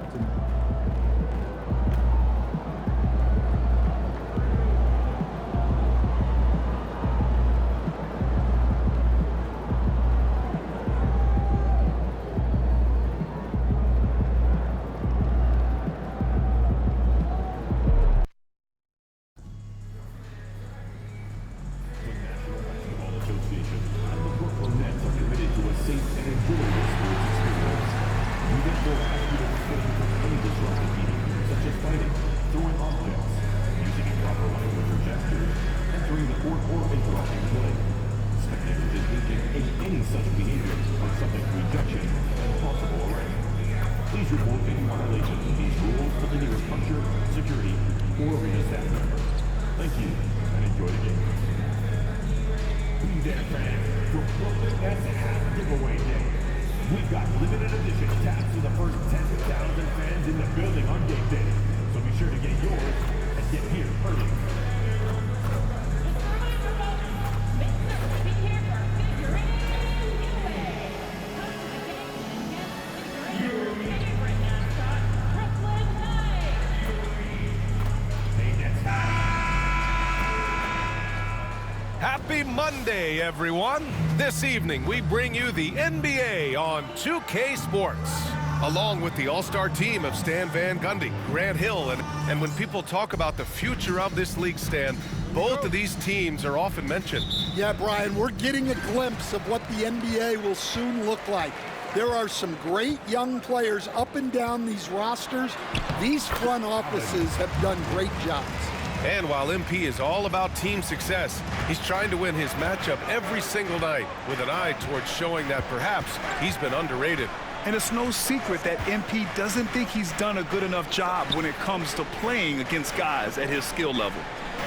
up to me. Happy Monday, everyone. This evening, we bring you the NBA on 2K Sports, along with the all-star team of Stan Van Gundy, Grant Hill, and when people talk about the future of this league, Stan, both of these teams are often mentioned. Yeah, Brian, we're getting a glimpse of what the NBA will soon look like. There are some great young players up and down these rosters. These front offices have done great jobs. And while MP is all about team success, he's trying to win his matchup every single night with an eye towards showing that perhaps he's been underrated. And it's no secret that MP doesn't think he's done a good enough job when it comes to playing against guys at his skill level.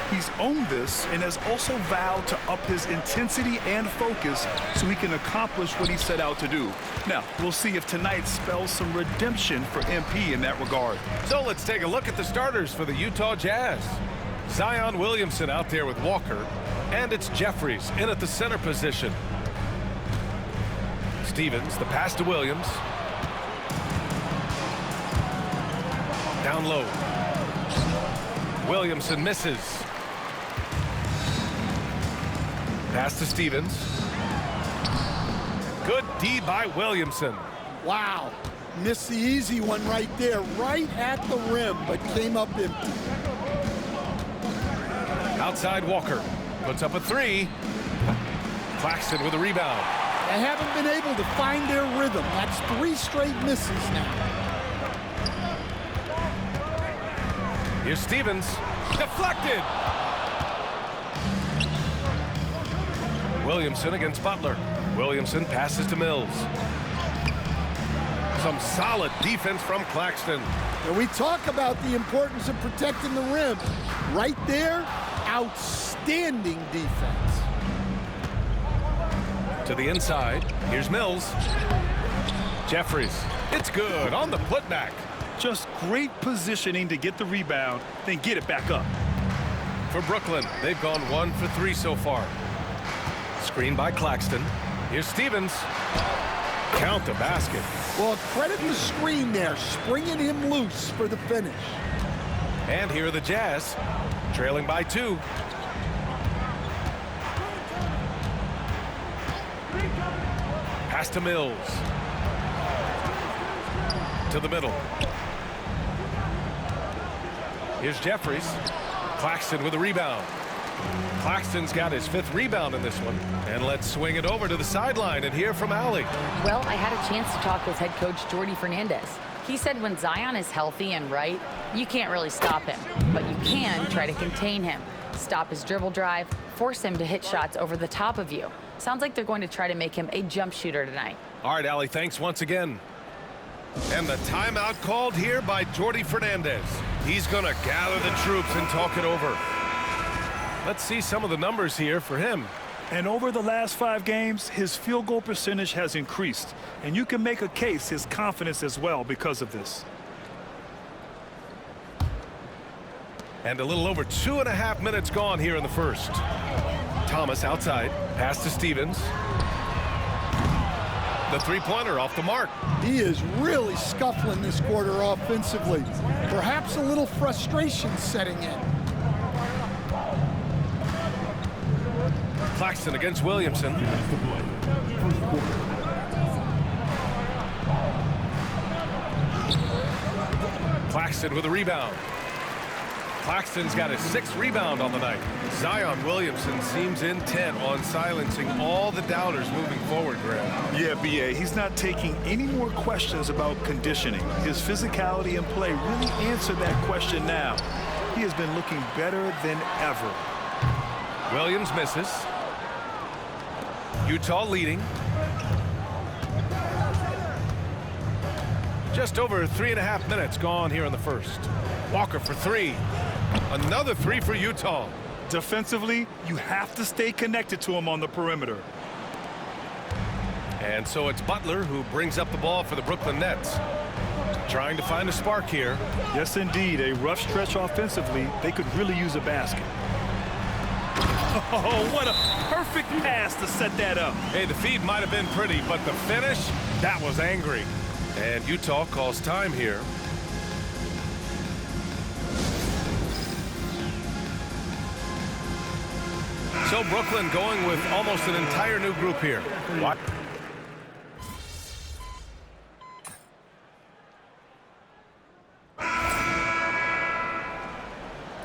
He's owned this and has also vowed to up his intensity and focus so he can accomplish what he set out to do. Now, we'll see if tonight spells some redemption for MP in that regard. So let's take a look at the starters for the Utah Jazz. Zion Williamson out there with Walker, and it's Jeffries in at the center position. Stevens, the pass to Williams. Down low. Williamson misses. Pass to Stevens. Good D by Williamson. Wow. Missed the easy one right there, right at the rim, but came up empty. Outside Walker. Puts up a three. Claxton with a rebound. They haven't been able to find their rhythm. That's 3 straight misses now. Here's Stevens. Deflected. Williamson against Butler. Williamson passes to Mills. Some solid defense from Claxton. And we talk about the importance of protecting the rim. Right there, outstanding defense. To the inside. Here's Mills. Jeffries. It's good on the putback. Just great positioning to get the rebound, then get it back up. For Brooklyn, they've gone 1 for 3 so far. Screen by Claxton. Here's Stevens. Count the basket. Well, credit the screen there, springing him loose for the finish. And here are the Jazz, trailing by 2. Pass to Mills. To the middle. Here's Jeffries. Claxton with a rebound. Claxton's got his 5th rebound in this one. And let's swing it over to the sideline and hear from Allie. Well, I had a chance to talk with head coach Jordi Fernandez. He said when Zion is healthy and right, you can't really stop him. But you can try to contain him. Stop his dribble drive, force him to hit shots over the top of you. Sounds like they're going to try to make him a jump shooter tonight. All right, Allie, thanks once again. And the timeout called here by Jordi Fernandez. He's going to gather the troops and talk it over. Let's see some of the numbers here for him. And over the last 5 games, his field goal percentage has increased. And you can make a case his confidence as well because of this. And a little over 2.5 minutes gone here in the first. Thomas outside. Pass to Stevens. the three-pointer off the mark. He is really scuffling this quarter offensively. Perhaps a little frustration setting in. Claxton against Williamson. Claxton with a rebound. Claxton's got his 6th rebound on the night. Zion Williamson seems intent on silencing all the doubters moving forward, Graham. Yeah, B.A., he's not taking any more questions about conditioning. His physicality and play really answer that question now. He has been looking better than ever. Williams misses. Utah leading. Just over 3.5 minutes gone here in the first. Walker for 3. Another 3 for Utah. Defensively, you have to stay connected to him on the perimeter. And so it's Butler who brings up the ball for the Brooklyn Nets. Trying to find a spark here. Yes, indeed. A rough stretch offensively. They could really use a basket. Oh, what a perfect pass to set that up. Hey, the feed might have been pretty, but the finish, that was angry. And Utah calls time here. So Brooklyn going with almost an entire new group here. What?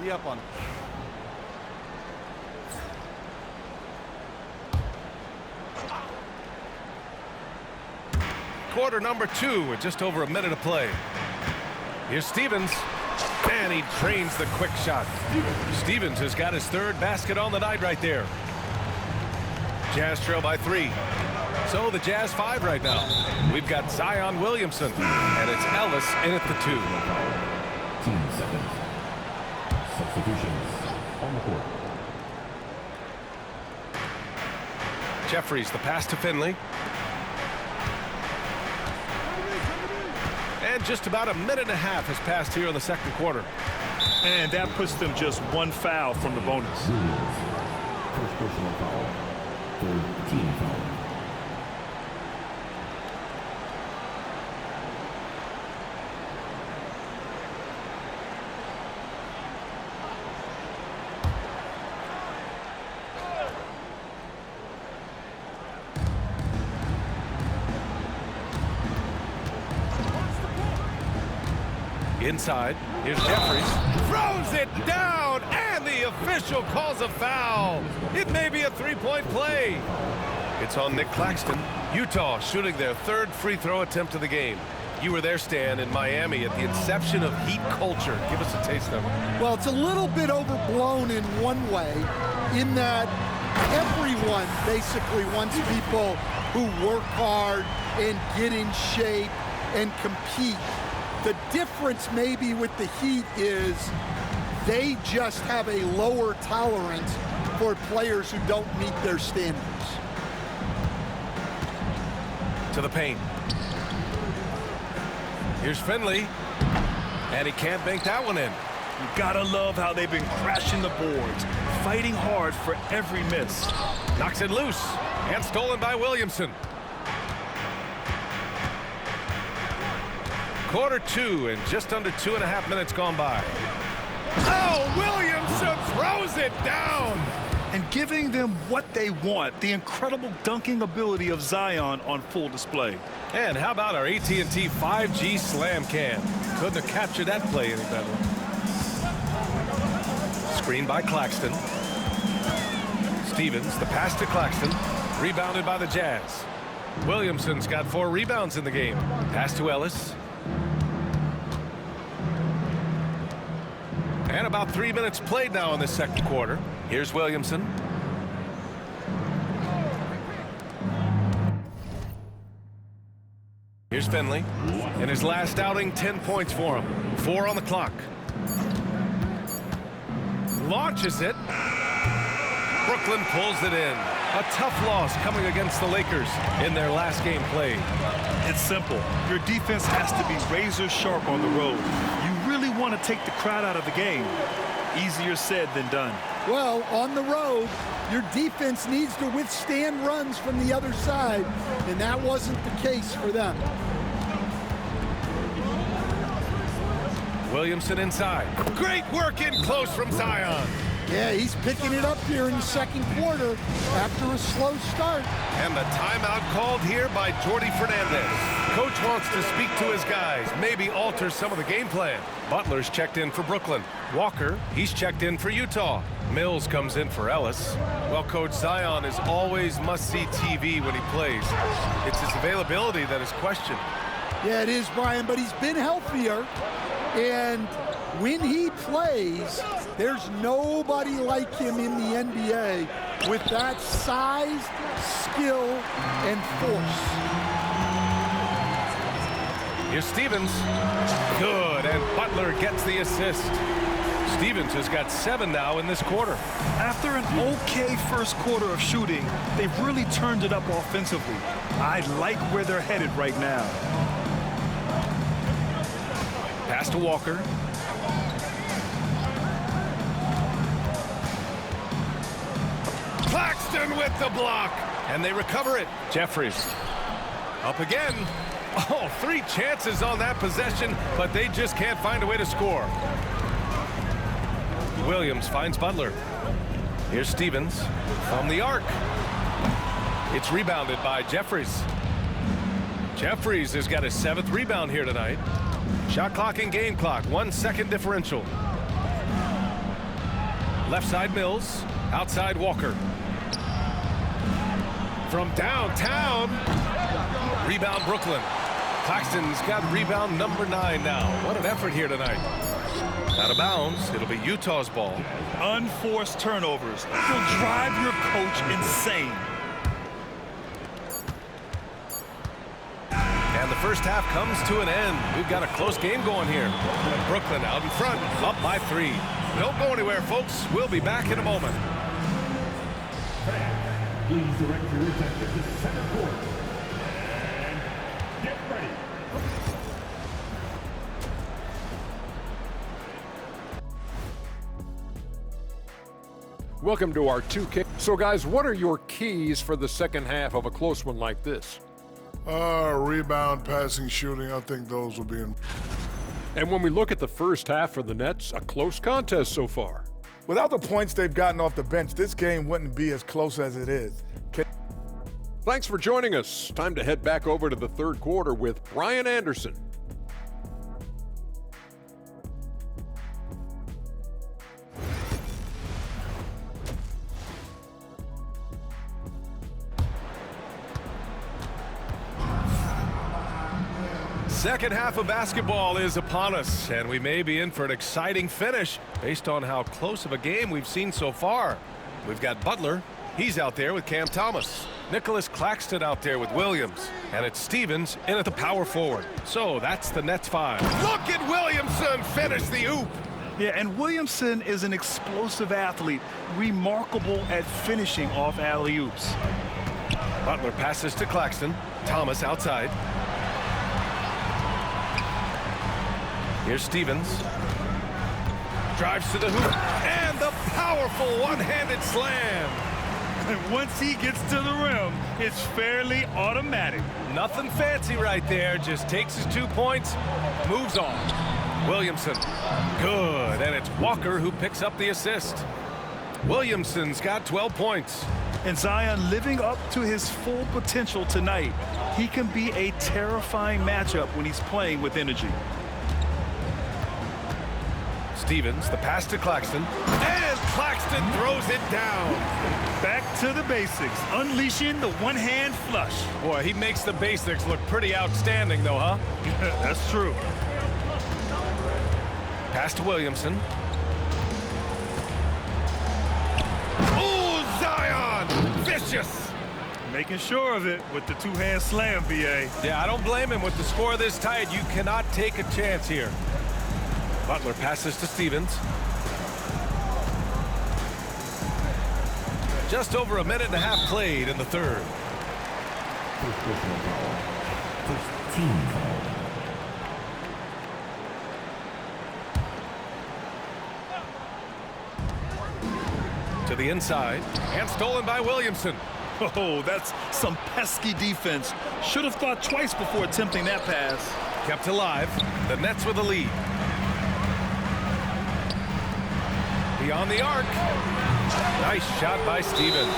Be up on. Quarter number 2 with just over a minute of play. Here's Stevens. And he trains the quick shot. Stevens has got his 3rd basket on the night right there. Jazz trail by 3. So the Jazz 5 right now. We've got Zion Williamson. And it's Ellis in at the 2. 10 seconds. Substitutions on the court. Jeffries, the pass to Finley. And just about a minute and a half has passed here in the second quarter. And that puts them just 1 foul from the bonus. First personal foul. 3rd team foul. Inside, here's Jeffries. Throws it down, and the official calls a foul. It may be a 3-point play. It's on Nick Claxton. Utah shooting their 3rd free throw attempt of the game. You were there, Stan, in Miami at the inception of Heat culture. Give us a taste of it. Well, it's a little bit overblown in one way, in that everyone basically wants people who work hard and get in shape and compete. The difference maybe with the Heat is they just have a lower tolerance for players who don't meet their standards. To the paint. Here's Finley. And he can't bank that one in. You gotta love how they've been crashing the boards, fighting hard for every miss. Knocks it loose. And stolen by Williamson. Quarter 2 and just under 2.5 minutes gone by. Oh, Williamson throws it down. And giving them what they want, the incredible dunking ability of Zion on full display. And how about our AT&T 5G Slam Cam? Couldn't have captured that play any better. Screen by Claxton. Stevens, the pass to Claxton. Rebounded by the Jazz. Williamson's got 4 rebounds in the game. Pass to Ellis. And about 3 minutes played now in the second quarter. Here's Williamson. Here's Finley. In his last outing, 10 points for him. 4 on the clock. Launches it. Brooklyn pulls it in. A tough loss coming against the Lakers in their last game played. It's simple. Your defense has to be razor sharp on the road. You really want to take the crowd out of the game. Easier said than done. Well, on the road, your defense needs to withstand runs from the other side, and that wasn't the case for them. Williamson inside. Great work in close from Zion. Yeah, he's picking it up here in the second quarter after a slow start. And the timeout called here by Jordy Fernandez. Coach wants to speak to his guys, maybe alter some of the game plan. Butler's checked in for Brooklyn. Walker, he's checked in for Utah. Mills comes in for Ellis. Well, Coach, Zion is always must-see TV when he plays. It's his availability that is questioned. Yeah, it is, Brian, but he's been healthier. And when he plays, there's nobody like him in the NBA with that size, skill, and force. Here's Stevens. Good, and Butler gets the assist. Stevens has got 7 now in this quarter. After an okay first quarter of shooting, they've really turned it up offensively. I like where they're headed right now. Pass to Walker. Claxton with the block, and they recover it. Jeffries up again. Oh, 3 chances on that possession, but they just can't find a way to score. Williams finds Butler. Here's Stevens from the arc. It's rebounded by Jeffries. Jeffries has got his 7th rebound here tonight. Shot clock and game clock, 1 second differential. Left side Mills, outside Walker. From downtown, rebound Brooklyn. Claxton's got rebound number 9 now. What an effort here tonight. Out of bounds, it'll be Utah's ball. Unforced turnovers will drive your coach insane. And the first half comes to an end. We've got a close game going here. Brooklyn out in front, up by 3. Don't go anywhere, folks. We'll be back in a moment. Please direct your attention to the center court. And get ready. Welcome to our 2K. So, guys, what are your keys for the second half of a close one like this? Rebound, passing, shooting. I think those will be in. And when we look at the first half for the Nets, a close contest so far. Without the points they've gotten off the bench, this game wouldn't be as close as it is. Thanks for joining us. Time to head back over to the third quarter with Brian Anderson. Second half of basketball is upon us, and we may be in for an exciting finish based on how close of a game we've seen so far. We've got Butler. He's out there with Cam Thomas. Nicholas Claxton out there with Williams. And it's Stevens in at the power forward. So that's the Nets 5. Look at Williamson finish the oop. Yeah, and Williamson is an explosive athlete, remarkable at finishing off alley-oops. Butler passes to Claxton. Thomas outside. Here's Stevens. Drives to the hoop. And the powerful one-handed slam. And once he gets to the rim, it's fairly automatic. Nothing fancy right there. Just takes his 2 points, moves on. Williamson. Good. And it's Walker who picks up the assist. Williamson's got 12 points. And Zion living up to his full potential tonight. He can be a terrifying matchup when he's playing with energy. Stevens, the pass to Claxton. And Claxton throws it down. Back to the basics, unleashing the one-hand flush. Boy, he makes the basics look pretty outstanding, though, huh? That's true. Pass to Williamson. Oh, Zion! Vicious! Making sure of it with the two-hand slam, B.A. Yeah, I don't blame him. With the score this tight, you cannot take a chance here. Butler passes to Stevens. Just over a minute and a half played in the third. First personal foul. First team foul. To the inside, and stolen by Williamson. Oh, that's some pesky defense. Should have thought twice before attempting that pass. Kept alive. The Nets with the lead. Beyond the arc. Nice shot by Stevens.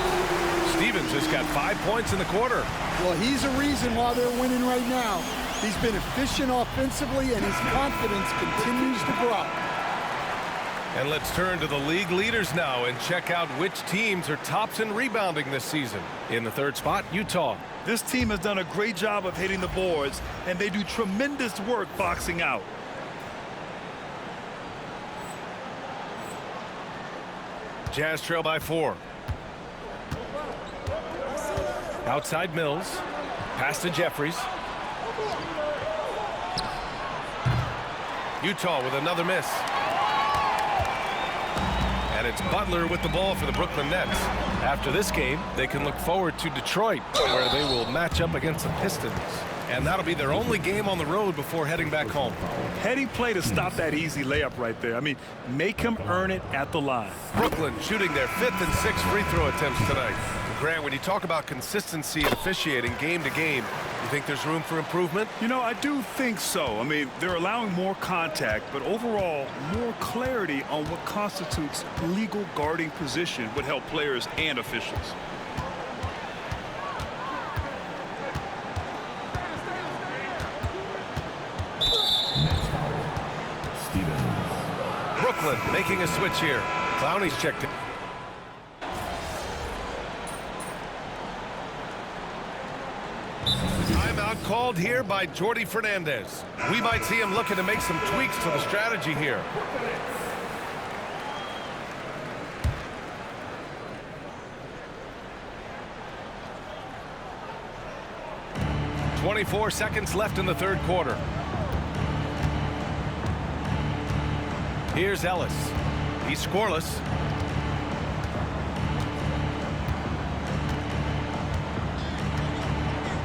Stevens just got 5 points in the quarter. Well, he's a reason why they're winning right now. He's been efficient offensively, and his confidence continues to grow. And let's turn to the league leaders now and check out which teams are tops in rebounding this season. In the third spot, Utah. This team has done a great job of hitting the boards, and they do tremendous work boxing out. Jazz trail by 4. Outside Mills. Pass to Jeffries. Utah with another miss. And it's Butler with the ball for the Brooklyn Nets. After this game, they can look forward to Detroit, where they will match up against the Pistons. And that'll be their only game on the road before heading back home. Heading play to stop that easy layup right there. I mean, make him earn it at the line. Brooklyn shooting their 5th and 6th free throw attempts tonight. Grant, when you talk about consistency and officiating game to game, you think there's room for improvement? You know, I do think so. I mean, they're allowing more contact, but overall, more clarity on what constitutes legal guarding position would help players and officials. Brooklyn making a switch here. Clowney's checked it. Timeout called here by Jordi Fernandez. We might see him looking to make some tweaks to the strategy here. "24 seconds left in the third quarter. Here's Ellis. He's scoreless.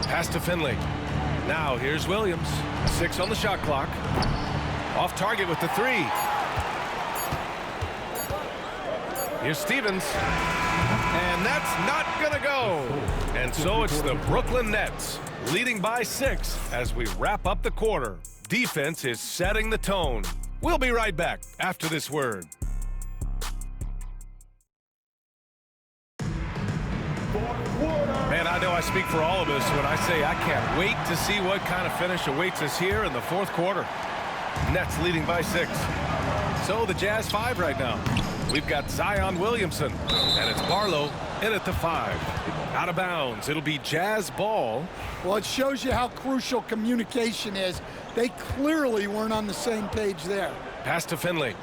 Pass to Finley. Now here's Williams. 6 on the shot clock. Off target with the 3. Here's Stevens. And that's not gonna go. And so it's the Brooklyn Nets leading by 6 as we wrap up the quarter. Defense is setting the tone. We'll be right back after this word. Man, I know I speak for all of us when I say I can't wait to see what kind of finish awaits us here in the fourth quarter. Nets leading by 6. So the Jazz 5 right now. We've got Zion Williamson, and it's Barlow in at the 5. Out of bounds. It'll be Jazz ball. Well, it shows you how crucial communication is. They clearly weren't on the same page there. Pass to Finley.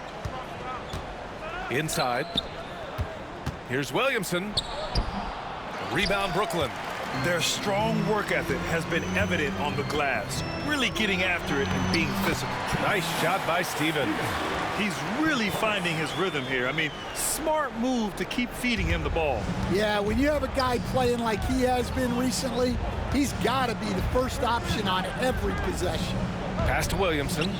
Inside. Here's Williamson. Rebound Brooklyn. Their strong work ethic has been evident on the glass, really getting after it and being physical. Nice shot by Stevens. He's really finding his rhythm here. I mean, smart move to keep feeding him the ball. Yeah, when you have a guy playing like he has been recently, he's got to be the first option on every possession. Pass to Williamson.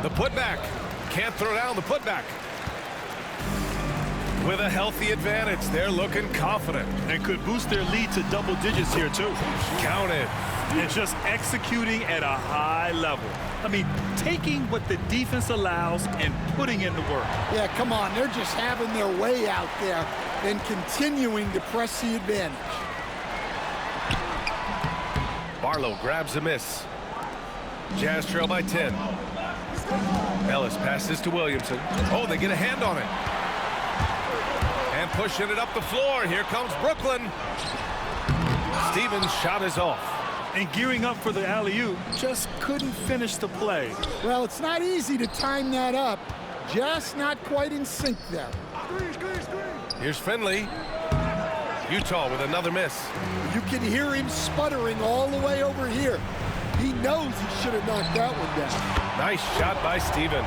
The putback. Can't throw down the putback. With a healthy advantage, they're looking confident. And could boost their lead to double digits here, too. Count it. And just executing at a high level. I mean, taking what the defense allows and putting in the work. Yeah, come on. They're just having their way out there and continuing to press the advantage. Barlow grabs a miss. Jazz trail by 10. Ellis passes to Williamson. Oh, they get a hand on it. And pushing it up the floor. Here comes Brooklyn. Stevens' shot is off. And gearing up for the alley-oop, just couldn't finish the play. Well, it's not easy to time that up. Just not quite in sync there. Here's Finley. Utah with another miss. You can hear him sputtering all the way over here. He knows he should have knocked that one down. Nice shot by Stevens.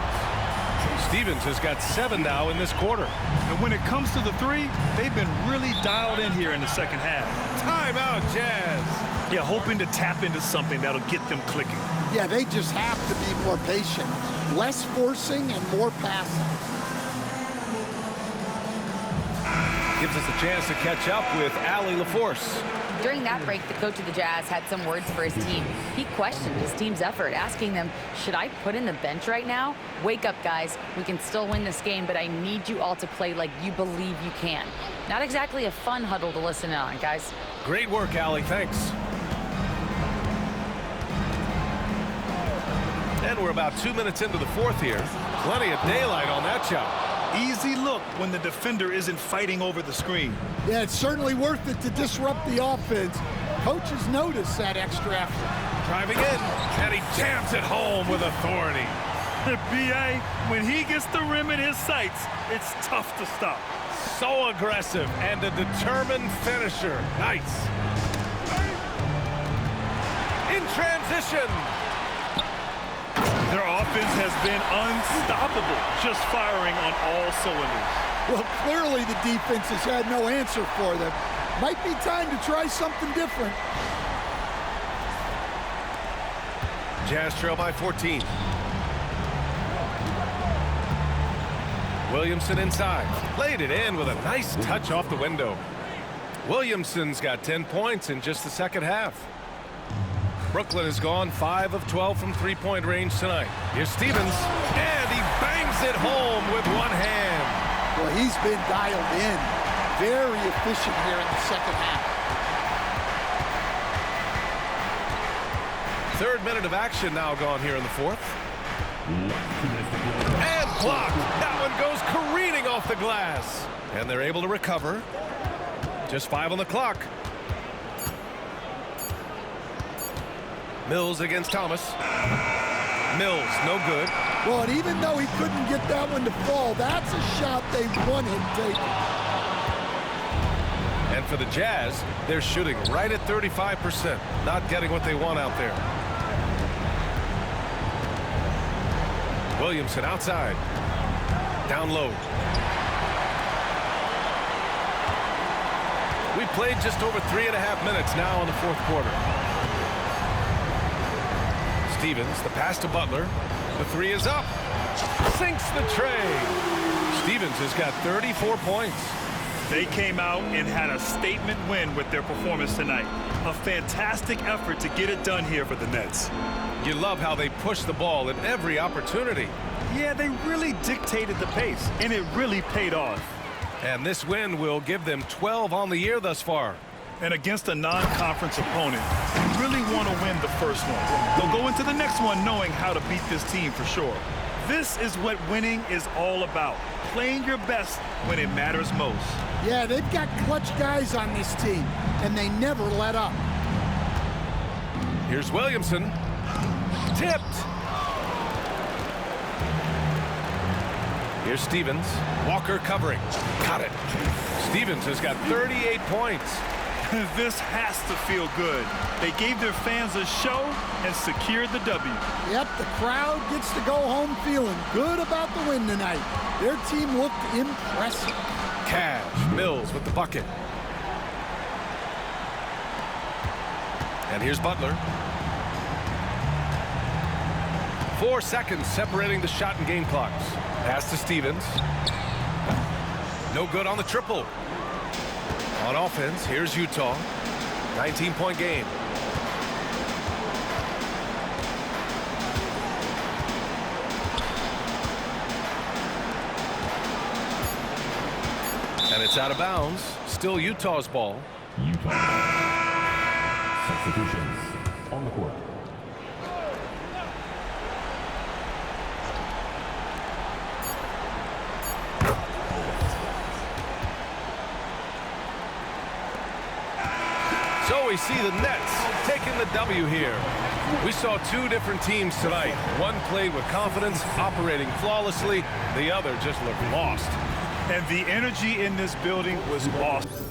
Stevens has got 7 now in this quarter. And when it comes to the 3, they've been really dialed in here in the second half. Timeout, Jazz. Yeah, hoping to tap into something that'll get them clicking. Yeah, they just have to be more patient. Less forcing and more passing. Gives us a chance to catch up with Allie LaForce. During that break, the coach of the Jazz had some words for his team. He questioned his team's effort, asking them, should I put in the bench right now? Wake up, guys. We can still win this game, but I need you all to play like you believe you can. Not exactly a fun huddle to listen in on, guys. Great work, Allie. Thanks. And we're about 2 minutes into the fourth here. Plenty of daylight on that shot. Easy look when the defender isn't fighting over the screen. Yeah, it's certainly worth it to disrupt the offense. Coaches notice that extra effort. Driving in, and he jams it home with authority. B.A., when he gets the rim in his sights, it's tough to stop. So aggressive and a determined finisher. Nice. In transition. Their offense has been unstoppable, just firing on all cylinders. Well, clearly the defense has had no answer for them. Might be time to try something different. Jazz trail by 14. Williamson inside. Laid it in with a nice touch off the window. Williamson's got 10 points in just the second half. Brooklyn has gone 5 of 12 from three-point range tonight. Here's Stevens, and he bangs it home with one hand. Well, he's been dialed in. Very efficient here in the second half. Third minute of action now gone here in the fourth. And blocked. That one goes careening off the glass. And they're able to recover. Just 5 on the clock. Mills against Thomas. Mills, no good. Well, and even though he couldn't get that one to fall, that's a shot they wanted taken. And for the Jazz, they're shooting right at 35%. Not getting what they want out there. Williamson outside. Down low. We played just over 3.5 minutes now in the fourth quarter. Stevens, the pass to Butler. The three is up. Sinks the tray. Stevens has got 34 points. They came out and had a statement win with their performance tonight. A fantastic effort to get it done here for the Nets. You love how they push the ball at every opportunity. Yeah, they really dictated the pace, and it really paid off. And this win will give them 12 on the year thus far. And against a non-conference opponent, you really want to win the first one. They'll go into the next one knowing how to beat this team for sure. This is what winning is all about. Playing your best when it matters most. Yeah, they've got clutch guys on this team, and they never let up. Here's Williamson. Tipped. Here's Stevens. Walker covering. Got it. Stevens has got 38 points. This has to feel good. They gave their fans a show and secured the W. Yep, the crowd gets to go home feeling good about the win tonight. Their team looked impressive. Cash. Mills with the bucket. And here's Butler. 4 seconds separating the shot and game clocks. Pass to Stevens. No good on the triple. On offense, here's Utah. 19-point game. And it's out of bounds. Still Utah's ball. Utah. Substitutions on the court. So we see the Nets taking the W here. We saw 2 different teams tonight. One played with confidence, operating flawlessly. The other just looked lost. And the energy in this building was awesome.